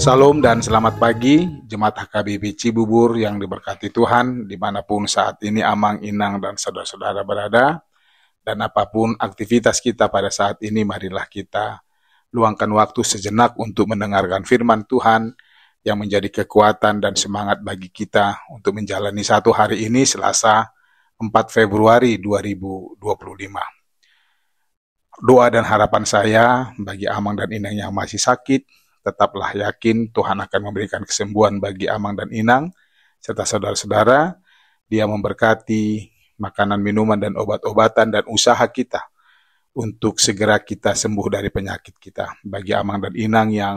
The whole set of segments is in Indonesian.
Salam dan selamat pagi, Jemaat HKBP Cibubur yang diberkati Tuhan, dimanapun saat ini Amang, Inang, dan saudara-saudara berada, dan apapun aktivitas kita pada saat ini, marilah kita luangkan waktu sejenak untuk mendengarkan firman Tuhan yang menjadi kekuatan dan semangat bagi kita untuk menjalani satu hari ini, Selasa 4 Februari 2025. Doa dan harapan saya bagi Amang dan Inang yang masih sakit, tetaplah yakin Tuhan akan memberikan kesembuhan bagi Amang dan Inang, serta saudara-saudara. Dia memberkati makanan, minuman, dan obat-obatan dan usaha kita untuk segera kita sembuh dari penyakit kita. Bagi Amang dan Inang yang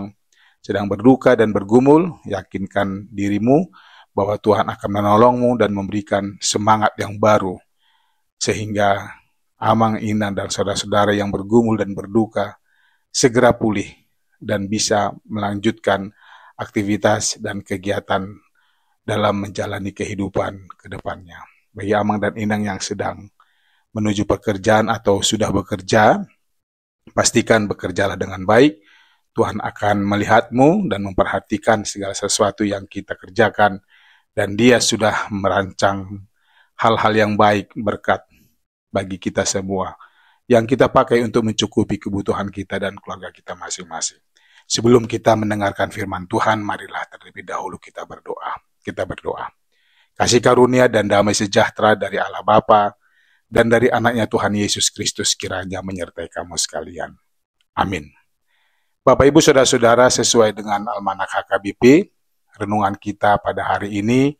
sedang berduka dan bergumul, yakinkan dirimu bahwa Tuhan akan menolongmu dan memberikan semangat yang baru, sehingga Amang, Inang, dan saudara-saudara yang bergumul dan berduka segera pulih dan bisa melanjutkan aktivitas dan kegiatan dalam menjalani kehidupan ke depannya. Bagi Amang dan Inang yang sedang menuju pekerjaan atau sudah bekerja, pastikan bekerjalah dengan baik. Tuhan akan melihatmu dan memperhatikan segala sesuatu yang kita kerjakan, dan Dia sudah merancang hal-hal yang baik, berkat bagi kita semua, yang kita pakai untuk mencukupi kebutuhan kita dan keluarga kita masing-masing. Sebelum kita mendengarkan firman Tuhan, marilah terlebih dahulu kita berdoa. Kita berdoa. Kasih karunia dan damai sejahtera dari Allah Bapa dan dari anaknya Tuhan Yesus Kristus kiranya menyertai kamu sekalian. Amin. Bapak, Ibu, Saudara-saudara, sesuai dengan Almanak HKBP, renungan kita pada hari ini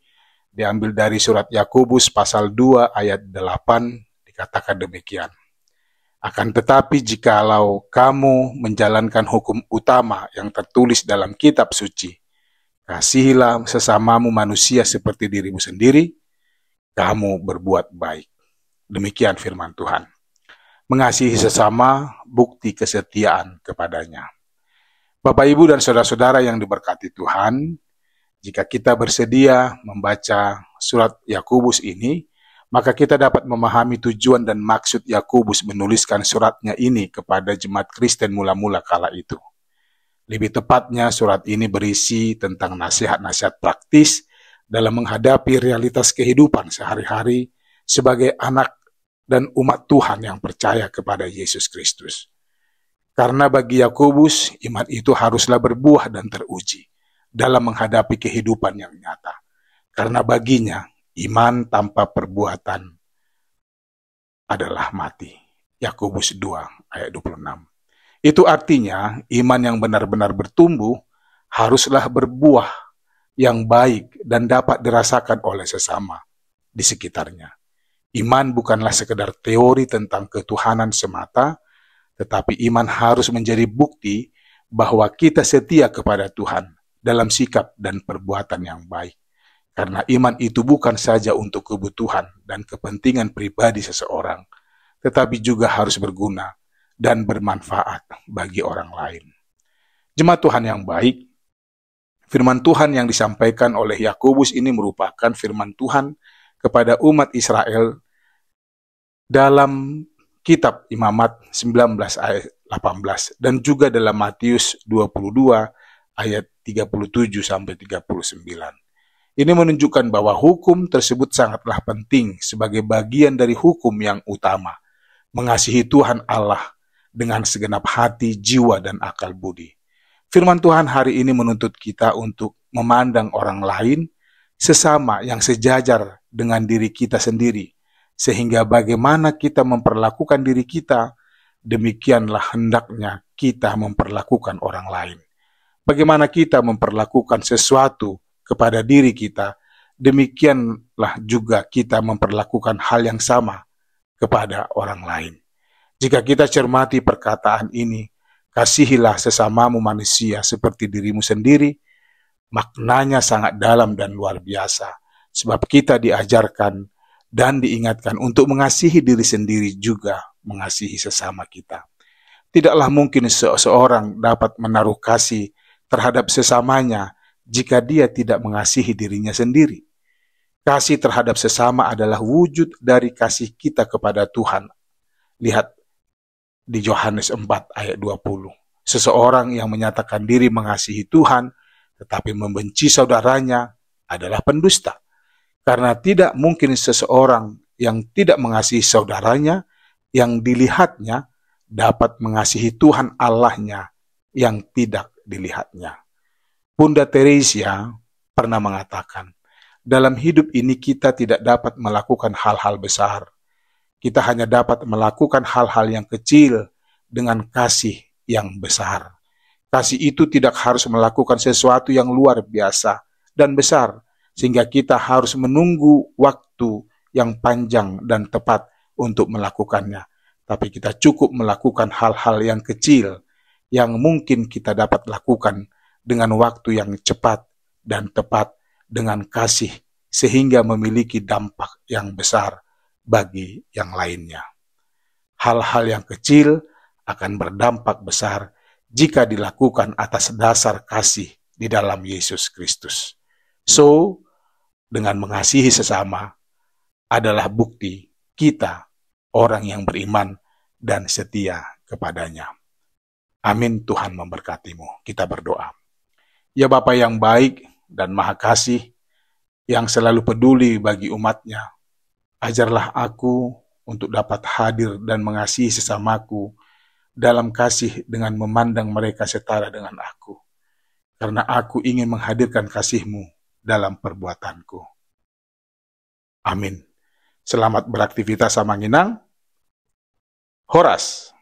diambil dari surat Yakobus pasal 2 ayat 8, dikatakan demikian. Akan tetapi jikalau kamu menjalankan hukum utama yang tertulis dalam kitab suci, kasihilah sesamamu manusia seperti dirimu sendiri, kamu berbuat baik. Demikian firman Tuhan. Mengasihi sesama, bukti kesetiaan kepadanya. Bapak, Ibu, dan saudara-saudara yang diberkati Tuhan, jika kita bersedia membaca surat Yakobus ini, maka kita dapat memahami tujuan dan maksud Yakobus menuliskan suratnya ini kepada jemaat Kristen mula-mula kala itu. Lebih tepatnya, surat ini berisi tentang nasihat-nasihat praktis dalam menghadapi realitas kehidupan sehari-hari sebagai anak dan umat Tuhan yang percaya kepada Yesus Kristus. Karena bagi Yakobus, iman itu haruslah berbuah dan teruji dalam menghadapi kehidupan yang nyata. Karena baginya, iman tanpa perbuatan adalah mati. Yakobus 2 ayat 26. Itu artinya iman yang benar-benar bertumbuh haruslah berbuah yang baik dan dapat dirasakan oleh sesama di sekitarnya. Iman bukanlah sekedar teori tentang ketuhanan semata, tetapi iman harus menjadi bukti bahwa kita setia kepada Tuhan dalam sikap dan perbuatan yang baik. Karena iman itu bukan saja untuk kebutuhan dan kepentingan pribadi seseorang, tetapi juga harus berguna dan bermanfaat bagi orang lain. Jemaat Tuhan yang baik, firman Tuhan yang disampaikan oleh Yakobus ini merupakan firman Tuhan kepada umat Israel dalam kitab Imamat 19 ayat 18 dan juga dalam Matius 22 ayat 37 sampai 39. Ini menunjukkan bahwa hukum tersebut sangatlah penting sebagai bagian dari hukum yang utama, mengasihi Tuhan Allah dengan segenap hati, jiwa, dan akal budi. Firman Tuhan hari ini menuntut kita untuk memandang orang lain sesama yang sejajar dengan diri kita sendiri, sehingga bagaimana kita memperlakukan diri kita, demikianlah hendaknya kita memperlakukan orang lain. Bagaimana kita memperlakukan sesuatu kepada diri kita, demikianlah juga kita memperlakukan hal yang sama kepada orang lain. Jika kita cermati perkataan ini, kasihilah sesamamu manusia seperti dirimu sendiri, maknanya sangat dalam dan luar biasa, sebab kita diajarkan dan diingatkan untuk mengasihi diri sendiri juga mengasihi sesama kita. Tidaklah mungkin seseorang dapat menaruh kasih terhadap sesamanya jika dia tidak mengasihi dirinya sendiri. Kasih terhadap sesama adalah wujud dari kasih kita kepada Tuhan. Lihat di Yohanes 4 ayat 20. Seseorang yang menyatakan diri mengasihi Tuhan tetapi membenci saudaranya adalah pendusta. Karena tidak mungkin seseorang yang tidak mengasihi saudaranya yang dilihatnya dapat mengasihi Tuhan Allahnya yang tidak dilihatnya. Bunda Teresia pernah mengatakan, dalam hidup ini kita tidak dapat melakukan hal-hal besar. Kita hanya dapat melakukan hal-hal yang kecil dengan kasih yang besar. Kasih itu tidak harus melakukan sesuatu yang luar biasa dan besar, sehingga kita harus menunggu waktu yang panjang dan tepat untuk melakukannya. Tapi kita cukup melakukan hal-hal yang kecil yang mungkin kita dapat lakukan dengan waktu yang cepat dan tepat dengan kasih, sehingga memiliki dampak yang besar bagi yang lainnya. Hal-hal yang kecil akan berdampak besar jika dilakukan atas dasar kasih di dalam Yesus Kristus. So, dengan mengasihi sesama adalah bukti kita orang yang beriman dan setia kepadanya. Amin. Tuhan memberkatimu. Kita berdoa. Ya Bapa yang baik dan maha kasih, yang selalu peduli bagi umatnya, ajarlah aku untuk dapat hadir dan mengasihi sesamaku dalam kasih dengan memandang mereka setara dengan aku. Karena aku ingin menghadirkan kasih-Mu dalam perbuatanku. Amin. Selamat beraktivitas Samanginang. Horas.